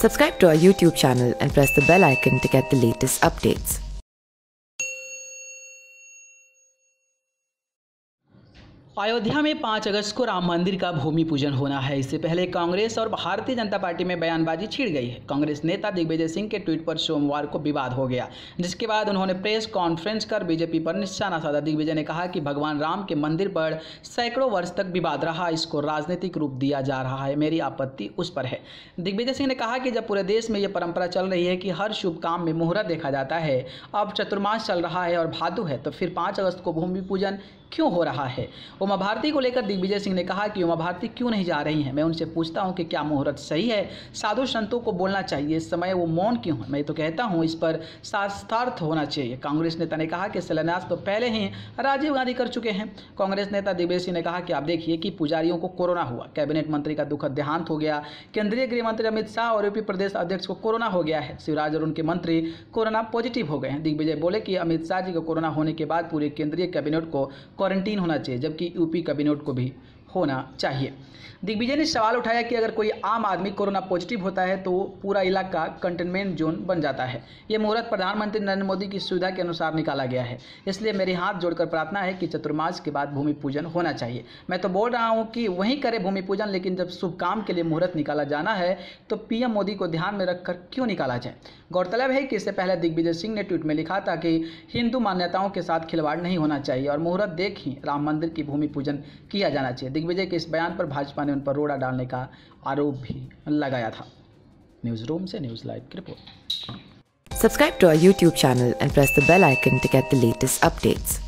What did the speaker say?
Subscribe to our YouTube channel and press the bell icon to get the latest updates. Ayodhya में 5 अगस्त को राम मंदिर का भूमि पूजन होना है। इससे पहले कांग्रेस और भारतीय जनता पार्टी में बयानबाजी छिड़ गई है। कांग्रेस नेता दिग्विजय सिंह के ट्वीट पर सोमवार को विवाद हो गया, जिसके बाद उन्होंने प्रेस कॉन्फ्रेंस कर बीजेपी पर निशाना साधा। दिग्विजय ने कहा कि भगवान राम के मंदिर पर सैकड़ों वर्ष तक विवाद रहा, इसको राजनीतिक रूप दिया जा रहा है, मेरी आपत्ति उस पर है। दिग्विजय सिंह ने कहा कि जब पूरे देश में ये परंपरा चल रही है कि हर शुभ काम में मुहूर्त देखा जाता है, अब चतुर्मास चल रहा है और भादु है, तो फिर 5 अगस्त को भूमि पूजन क्यों हो रहा है। उमा भारती को लेकर दिग्विजय सिंह ने कहा कि उमा भारती क्यों नहीं जा रही हैं। मैं उनसे पूछता हूं कि क्या मुहूर्त सही है, साधु संतों को बोलना चाहिए, इस समय वो मौन क्यों है। मैं तो कहता हूं इस पर शास्त्रार्थ होना चाहिए। कांग्रेस नेता ने कहा कि शिलान्यास तो पहले ही राजीव गांधी कर चुके हैं। कांग्रेस नेता दिग्विजय सिंह ने कहा कि आप देखिए कि पुजारियों को कोरोना हुआ, कैबिनेट मंत्री का दुखद देहांत हो गया, केंद्रीय गृह मंत्री अमित शाह और यूपी प्रदेश अध्यक्ष को कोरोना हो गया है, शिवराज और उनके मंत्री कोरोना पॉजिटिव हो गए हैं। दिग्विजय बोले कि अमित शाह जी को कोरोना होने के बाद पूरे केंद्रीय कैबिनेट को क्वारंटीन होना चाहिए, जबकि यूपी कैबिनेट को भी होना चाहिए। दिग्विजय ने सवाल उठाया कि अगर कोई आम आदमी कोरोना पॉजिटिव होता है तो पूरा इलाका कंटेनमेंट जोन बन जाता है। ये मुहूर्त प्रधानमंत्री नरेंद्र मोदी की सुविधा के अनुसार निकाला गया है, इसलिए मेरे हाथ जोड़कर प्रार्थना है कि चतुर्मास के बाद भूमि पूजन होना चाहिए। मैं तो बोल रहा हूँ कि वहीं करे भूमि पूजन, लेकिन जब शुभ काम के लिए मुहूर्त निकाला जाना है तो पीएम मोदी को ध्यान में रखकर क्यों निकाला जाए। गौरतलब है कि इससे पहले दिग्विजय सिंह ने ट्वीट में लिखा था कि हिंदू मान्यताओं के साथ खिलवाड़ नहीं होना चाहिए और मुहूर्त देख ही राम मंदिर की भूमि पूजन किया जाना चाहिए। दिग्विजय के इस बयान पर भाजपा ने उन पर रोड़ा डालने का आरोप भी लगाया था। न्यूज़ रूम से न्यूज़ लाइव की report. Subscribe to our YouTube channel and press the bell icon to get the latest updates.